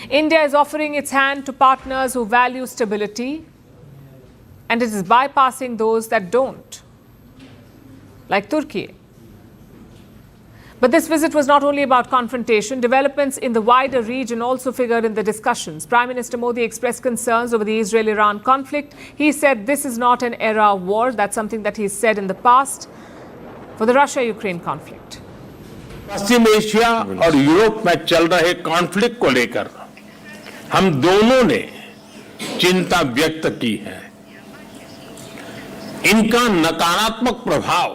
Speaker 1: India is offering its hand to partners who value stability, and it is bypassing those that don't, like Turkey. But this visit was not only about confrontation. Developments in the wider region also figured in the discussions. Prime Minister Modi expressed concerns over the Israel-Iran conflict. He said this is not an era of war. That's something that he's said in the past for the Russia-Ukraine conflict.
Speaker 9: Paschim Asia और Europe में चल रहे conflict को लेकर हम दोनों ने चिंता व्यक्त की है। इनका नकारात्मक प्रभाव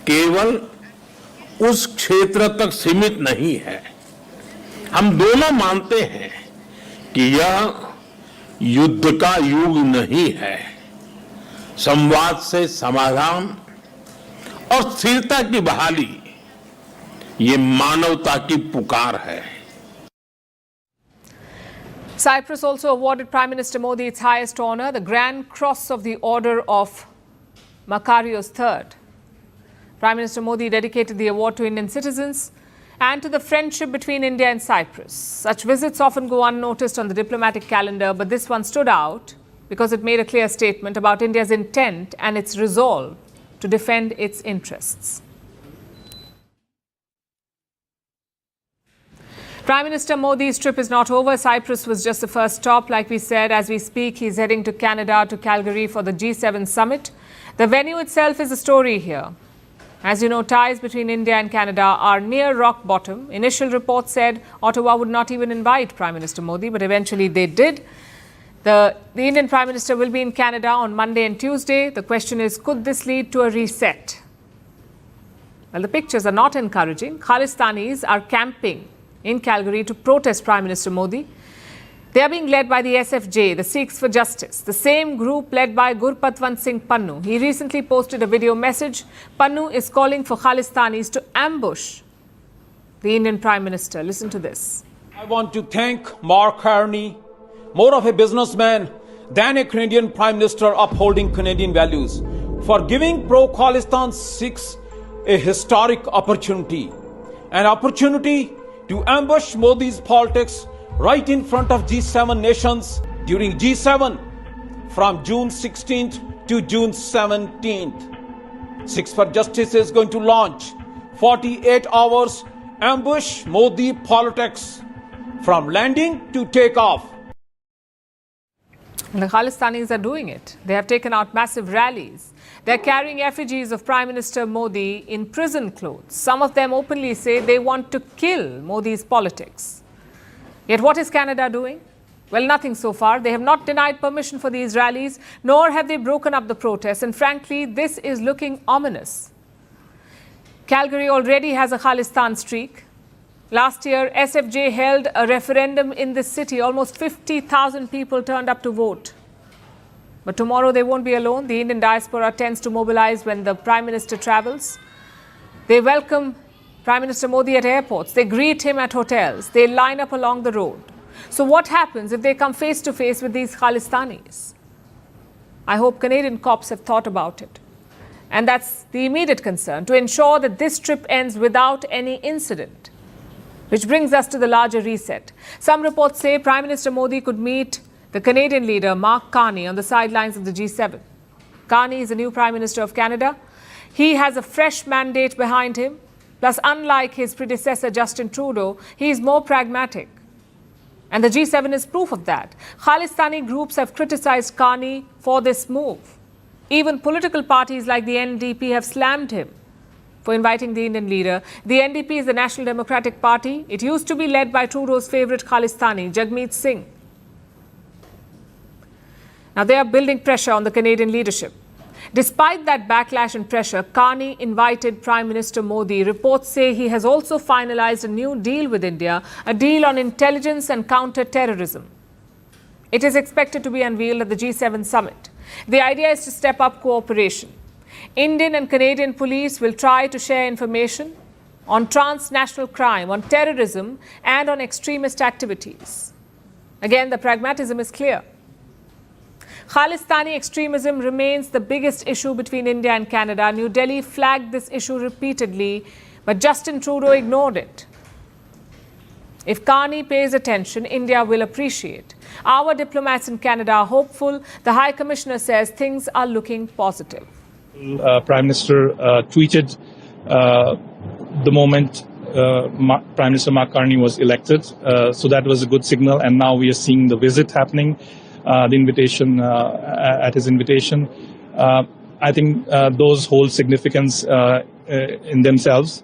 Speaker 9: केवल उस क्षेत्र तक सीमित नहीं है। हम दोनों मानते हैं कि यह युद्ध का युग नहीं है। संवाद से समाधान और स्थिरता की बहाली ये मानवता की पुकार है।
Speaker 1: Cyprus also awarded Prime Minister Modi its highest honor, the Grand Cross of the Order of Makarios III. Prime Minister Modi dedicated the award to Indian citizens and to the friendship between India and Cyprus. Such visits often go unnoticed on the diplomatic calendar, but this one stood out because it made a clear statement about India's intent and its resolve to defend its interests. Prime Minister Modi's trip is not over. Cyprus was just the first stop. Like we said, as we speak, he's heading to Canada, to Calgary for the G7 summit. The venue itself is a story here. As you know, ties between India and Canada are near rock bottom. Initial reports said Ottawa would not even invite Prime Minister Modi, but eventually they did. The Indian Prime Minister will be in Canada on Monday and Tuesday. The question is, could this lead to a reset? Well, the pictures are not encouraging. Khalistanis are camping in Calgary to protest Prime Minister Modi. They are being led by the SFJ, the Sikhs for Justice, the same group led by Gurpatwant Singh Pannu. He recently posted a video message. Pannu is calling for Khalistanis to ambush the Indian Prime Minister. Listen to this.
Speaker 12: I want to thank Mark Carney, more of a businessman than a Canadian Prime Minister upholding Canadian values, for giving pro-Khalistan Sikhs a historic opportunity, an opportunity to ambush Modi's politics right in front of G7 nations during G7 from June 16th to June 17th. Sikhs for Justice is going to launch 48 hours ambush Modi politics from landing to takeoff.
Speaker 1: The Khalistanis are doing it. They have taken out massive rallies. They're carrying effigies of Prime Minister Modi in prison clothes. Some of them openly say they want to kill Modi's politics. Yet what is Canada doing? Well, nothing so far. They have not denied permission for these rallies, nor have they broken up the protests. And frankly, this is looking ominous. Calgary already has a Khalistan streak. Last year, SFJ held a referendum in this city. Almost 50,000 people turned up to vote. But tomorrow they won't be alone. The Indian diaspora tends to mobilize when the Prime Minister travels. They welcome Prime Minister Modi at airports. They greet him at hotels. They line up along the road. So what happens if they come face to face with these Khalistanis? I hope Canadian cops have thought about it. And that's the immediate concern, to ensure that this trip ends without any incident. Which brings us to the larger reset. Some reports say Prime Minister Modi could meet the Canadian leader Mark Carney on the sidelines of the G7. Carney is the new Prime Minister of Canada. He has a fresh mandate behind him. Plus, unlike his predecessor Justin Trudeau, he is more pragmatic. And the G7 is proof of that. Khalistani groups have criticized Carney for this move. Even political parties like the NDP have slammed him for inviting the Indian leader. The NDP is the National Democratic Party. It used to be led by Trudeau's favorite Khalistani, Jagmeet Singh. Now, they are building pressure on the Canadian leadership. Despite that backlash and pressure, Carney invited Prime Minister Modi. Reports say he has also finalized a new deal with India, a deal on intelligence and counter-terrorism. It is expected to be unveiled at the G7 summit. The idea is to step up cooperation. Indian and Canadian police will try to share information on transnational crime, on terrorism, and on extremist activities. Again, the pragmatism is clear. Khalistani extremism remains the biggest issue between India and Canada. New Delhi flagged this issue repeatedly, but Justin Trudeau ignored it. If Carney pays attention, India will appreciate. Our diplomats in Canada are hopeful. The High Commissioner says things are looking positive.
Speaker 13: Prime Minister tweeted the moment Prime Minister Mark Carney was elected. So that was a good signal. And now we are seeing the visit happening. The invitation, at his invitation. I think those hold significance in themselves.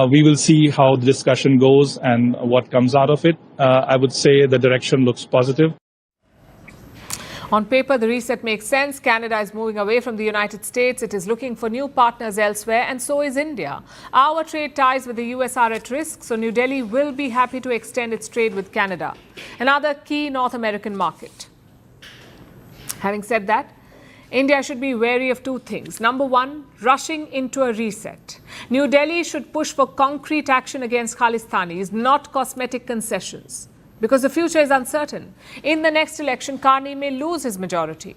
Speaker 13: We will see how the discussion goes and what comes out of it. I would say the direction looks positive.
Speaker 1: On paper, the reset makes sense. Canada is moving away from the United States. It is looking for new partners elsewhere, and so is India. Our trade ties with the US are at risk, so New Delhi will be happy to extend its trade with Canada, another key North American market. Having said that, India should be wary of two things. Number one, rushing into a reset. New Delhi should push for concrete action against Khalistanis, not cosmetic concessions, because the future is uncertain. In the next election, Carney may lose his majority.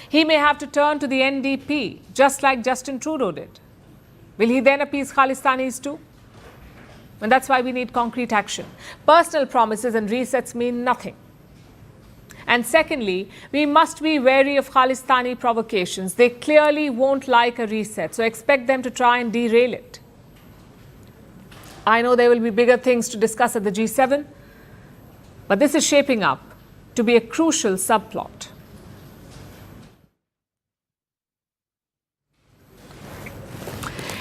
Speaker 1: He may have to turn to the NDP, just like Justin Trudeau did. Will he then appease Khalistanis too? And that's why we need concrete action. Personal promises and resets mean nothing. And secondly, we must be wary of Khalistani provocations. They clearly won't like a reset, so expect them to try and derail it. I know there will be bigger things to discuss at the G7, but this is shaping up to be a crucial subplot.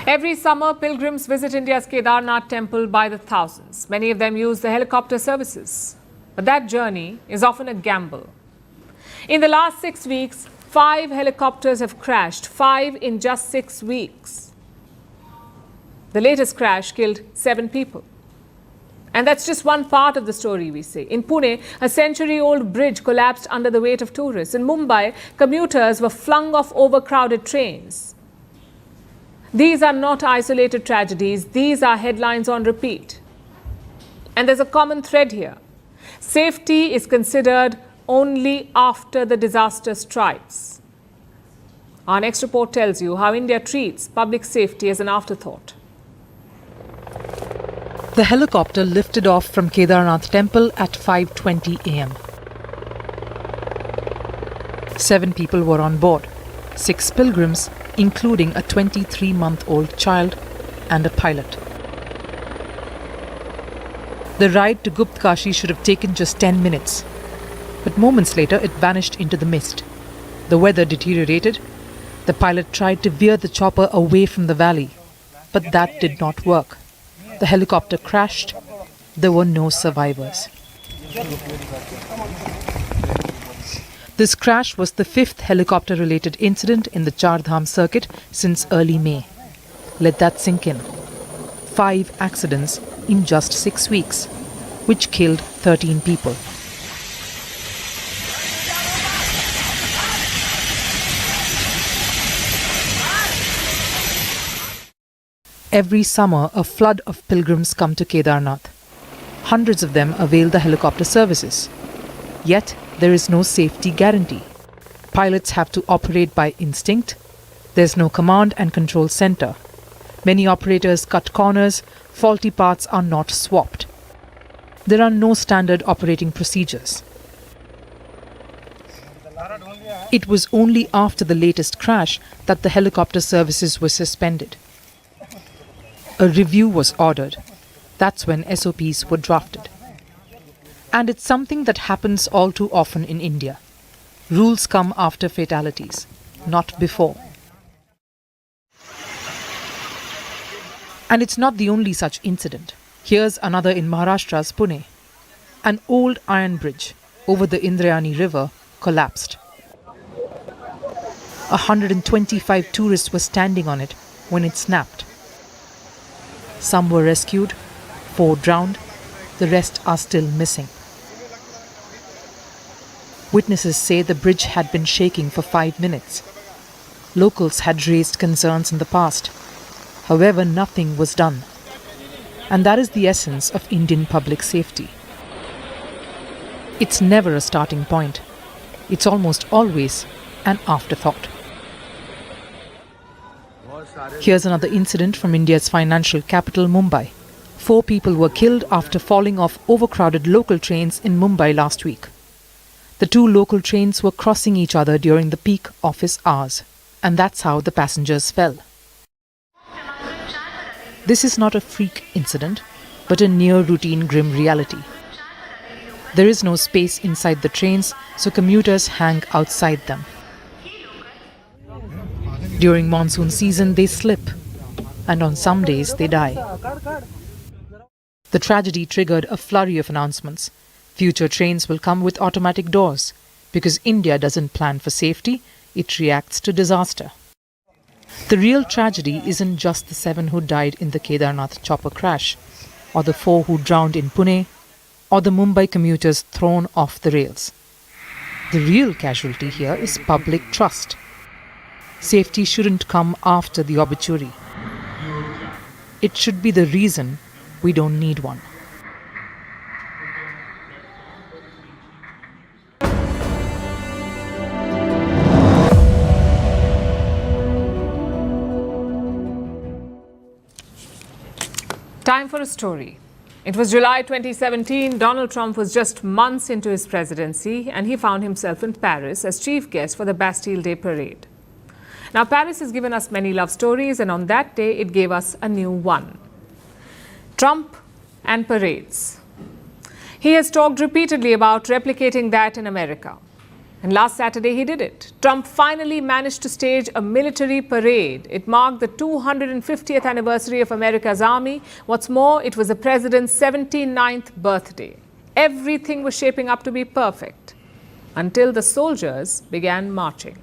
Speaker 1: Every summer, pilgrims visit India's Kedarnath temple by the thousands. Many of them use the helicopter services. But that journey is often a gamble. In the last 6 weeks, 5 helicopters have crashed, 5 in just 6 weeks. The latest crash killed 7 people. And that's just one part of the story, we say. In Pune, a century-old bridge collapsed under the weight of tourists. In Mumbai, commuters were flung off overcrowded trains. These are not isolated tragedies. These are headlines on repeat. And there's a common thread here. Safety is considered only after the disaster strikes. Our next report tells you how India treats public safety as an afterthought.
Speaker 14: The helicopter lifted off from Kedarnath temple at 5:20 a.m. 7 people were on board, 6 pilgrims, including a 23-month-old child and a pilot. The ride to Gupt Kashi should have taken just 10 minutes. But moments later, it vanished into the mist. The weather deteriorated. The pilot tried to veer the chopper away from the valley. But that did not work. The helicopter crashed. There were no survivors. This crash was the fifth helicopter-related incident in the Char Dham circuit since early May. Let that sink in. 5 accidents in just 6 weeks, which killed 13 people. Every summer, a flood of pilgrims come to Kedarnath. Hundreds of them avail the helicopter services. Yet, there is no safety guarantee. Pilots have to operate by instinct. There's no command and control center. Many operators cut corners. Faulty parts are not swapped. There are no standard operating procedures. It was only after the latest crash that the helicopter services were suspended. A review was ordered. That's when SOPs were drafted. And it's something that happens all too often in India. Rules come after fatalities, not before. And it's not the only such incident. Here's another in Maharashtra's Pune. An old iron bridge over the Indrayani river collapsed. 125 tourists were standing on it when it snapped. Some were rescued, 4 drowned, the rest are still missing. Witnesses say the bridge had been shaking for 5 minutes. Locals had raised concerns in the past. However, nothing was done. And that is the essence of Indian public safety. It's never a starting point. It's almost always an afterthought. Here's another incident from India's financial capital, Mumbai. 4 people were killed after falling off overcrowded local trains in Mumbai last week. The 2 local trains were crossing each other during the peak office hours, and that's how the passengers fell. This is not a freak incident, but a near-routine grim reality. There is no space inside the trains, so commuters hang outside them. During monsoon season, they slip, and on some days they die. The tragedy triggered a flurry of announcements. Future trains will come with automatic doors. Because India doesn't plan for safety, it reacts to disaster. The real tragedy isn't just the 7 who died in the Kedarnath chopper crash, or the 4 who drowned in Pune, or the Mumbai commuters thrown off the rails. The real casualty here is public trust. Safety shouldn't come after the obituary. It should be the reason we don't need one.
Speaker 1: Time for a story. It was July 2017. Donald Trump was just months into his presidency, and he found himself in Paris as chief guest for the Bastille Day parade. Now, Paris has given us many love stories, and on that day, it gave us a new one. Trump and parades. He has talked repeatedly about replicating that in America. And last Saturday, he did it. Trump finally managed to stage a military parade. It marked the 250th anniversary of America's army. What's more, it was the president's 79th birthday. Everything was shaping up to be perfect until the soldiers began marching.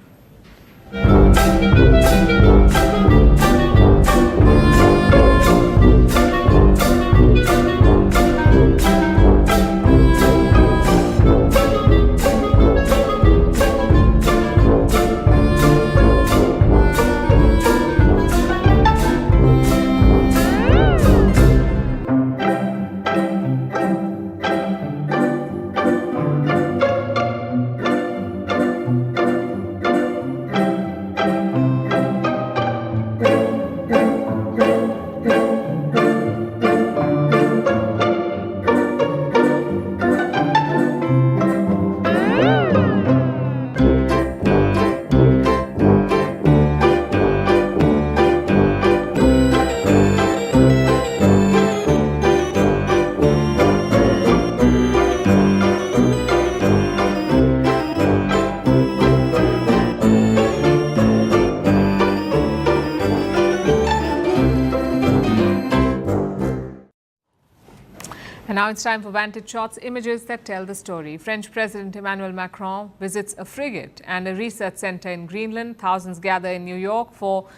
Speaker 1: And now it's time for Vantage Shots, images that tell the story. French President Emmanuel Macron visits a frigate and a research center in Greenland. Thousands gather in New York for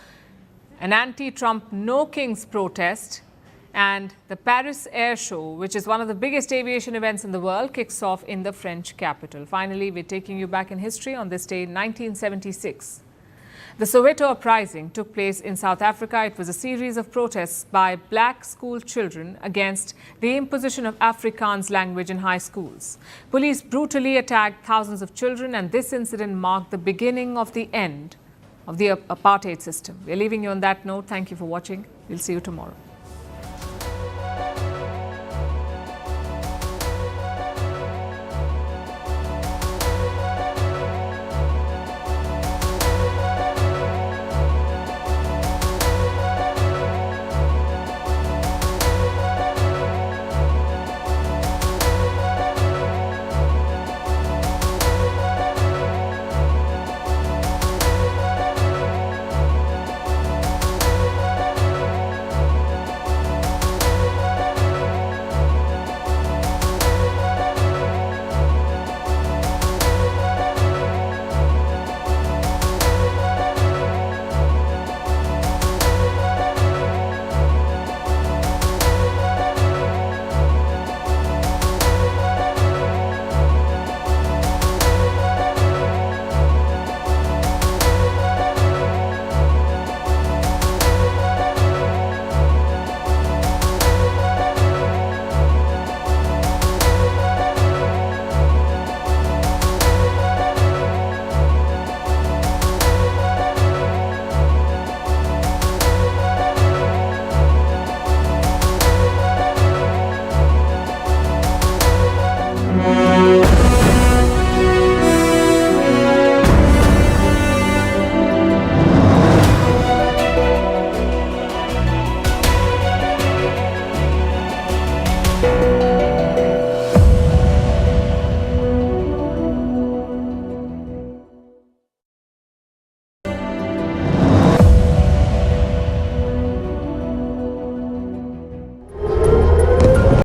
Speaker 1: an anti-Trump No Kings protest. And the Paris Air Show, which is one of the biggest aviation events in the world, kicks off in the French capital. Finally, we're taking you back in history on this day in 1976. The Soweto uprising took place in South Africa. It was a series of protests by black school children against the imposition of Afrikaans language in high schools. Police brutally attacked thousands of children, and this incident marked the beginning of the end of the apartheid system. We're leaving you on that note. Thank you for watching. We'll see you tomorrow.